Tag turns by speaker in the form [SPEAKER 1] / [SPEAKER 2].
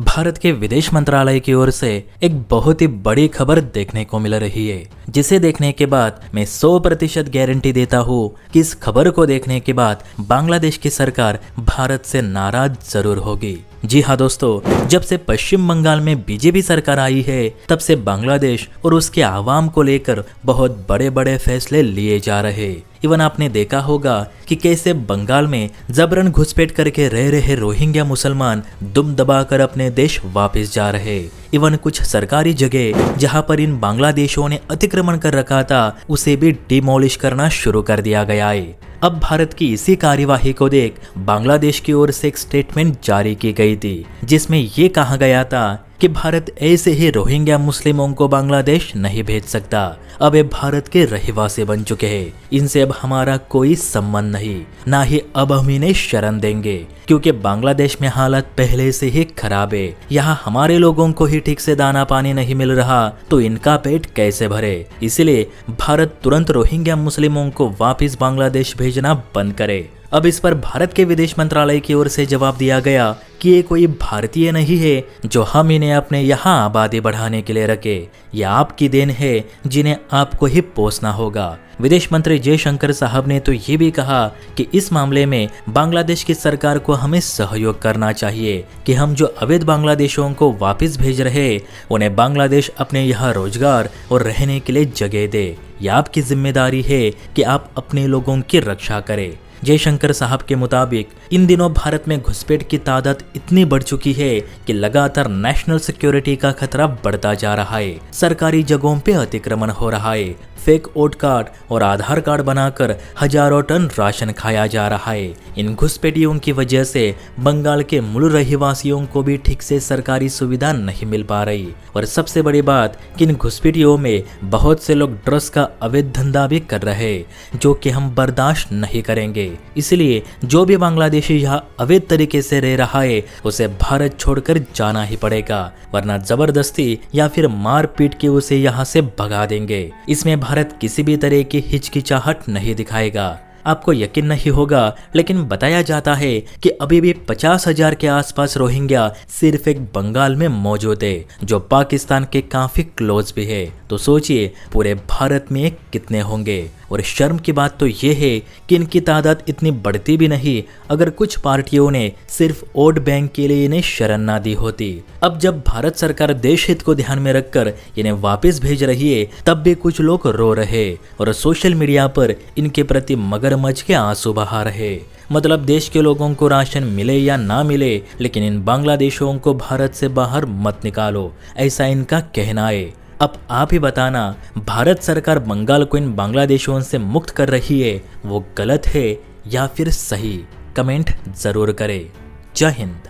[SPEAKER 1] भारत के विदेश मंत्रालय की ओर से एक बहुत ही बड़ी खबर देखने को मिल रही है, जिसे देखने के बाद मैं 100% गारंटी देता हूँ कि इस खबर को देखने के बाद बांग्लादेश की सरकार भारत से नाराज जरूर होगी। जी हाँ दोस्तों, जब से पश्चिम बंगाल में बीजेपी सरकार आई है, तब से बांग्लादेश और उसके आवाम को लेकर बहुत बड़े बड़े फैसले लिए जा रहे। इवन आपने देखा होगा कि कैसे बंगाल में जबरन घुसपैठ करके रह रहे रोहिंग्या मुसलमान दुम दबाकर अपने देश वापस जा रहे। इवन कुछ सरकारी जगह जहां पर इन बांग्लादेशियों ने अतिक्रमण कर रखा था, उसे भी डिमोलिश करना शुरू कर दिया गया है। अब भारत की इसी कार्यवाही को देख बांग्लादेश की ओर से एक स्टेटमेंट जारी की गई थी, जिसमें ये कहा गया था कि भारत ऐसे ही रोहिंग्या मुस्लिमों को बांग्लादेश नहीं भेज सकता। अब ये भारत के रहवासी बन चुके हैं, इनसे अब हमारा कोई संबंध नहीं, ना ही अब हम इन्हें शरण देंगे, क्योंकि बांग्लादेश में हालत पहले से ही खराब है। यहाँ हमारे लोगों को ही ठीक से दाना पानी नहीं मिल रहा, तो इनका पेट कैसे भरे। इसलिए भारत तुरंत रोहिंग्या मुस्लिमों को वापस बांग्लादेश भेजना बंद करे। अब इस पर भारत के विदेश मंत्रालय की ओर से जवाब दिया गया कि ये कोई भारतीय नहीं है जो हम इन्हें अपने यहाँ आबादी बढ़ाने के लिए रखे। ये आपकी देन है जिन्हें आपको ही पोसना होगा। विदेश मंत्री जयशंकर साहब ने तो ये भी कहा कि इस मामले में बांग्लादेश की सरकार को हमें सहयोग करना चाहिए कि हम जो अवैध बांग्लादेशियों को वापस भेज रहे उन्हें बांग्लादेश अपने यहाँ रोजगार और रहने के लिए जगह दे। यह आपकी जिम्मेदारी है कि आप अपने लोगों की रक्षा करें। जयशंकर साहब के मुताबिक इन दिनों भारत में घुसपैठ की तादाद इतनी बढ़ चुकी है कि लगातार नेशनल सिक्योरिटी का खतरा बढ़ता जा रहा है। सरकारी जगहों पे अतिक्रमण हो रहा है, फेक वोट कार्ड और आधार कार्ड बनाकर हजारों टन राशन खाया जा रहा है। इन घुसपैठियों की वजह से बंगाल के मूल रहवासियों को भी ठीक से सरकारी सुविधा नहीं मिल पा रही। और सबसे बड़ी बात कि इन घुसपैठियों में बहुत से लोग ड्रग्स का अवैध धंधा भी कर रहे, जो कि हम बर्दाश्त नहीं करेंगे। इसलिए जो भी बांग्लादेशी यहाँ अवैध तरीके से रह रहा है, उसे भारत छोड़कर जाना ही पड़ेगा, वरना जबरदस्ती या फिर मार पीट के उसे यहाँ से भगा देंगे। इसमें भारत किसी भी तरह की हिचकिचाहट नहीं दिखाएगा। आपको यकीन नहीं होगा, लेकिन बताया जाता है कि अभी भी 50,000 के आसपास रोहिंग्या सिर्फ एक बंगाल में मौजूद है, जो पाकिस्तान के काफी क्लोज भी है। तो सोचिए पूरे भारत में कितने होंगे। और शर्म की बात तो ये है कि इनकी तादाद इतनी बढ़ती भी नहीं अगर कुछ पार्टियों ने सिर्फ वोट बैंक के लिए इन्हें शरण ना दी होती। अब जब भारत सरकार देश हित को ध्यान में रखकर इन्हें वापस भेज रही है, तब भी कुछ लोग रो रहे और सोशल मीडिया पर इनके प्रति मगरमच्छ के आंसू बहा रहे। मतलब देश के लोगों को राशन मिले या ना मिले, लेकिन इन बांग्लादेशियों को भारत से बाहर मत निकालो, ऐसा इनका कहना है। अब आप ही बताना, भारत सरकार बंगाल को इन बांग्लादेशियों से मुक्त कर रही है, वो गलत है या फिर सही? कमेंट जरूर करें। जय हिंद।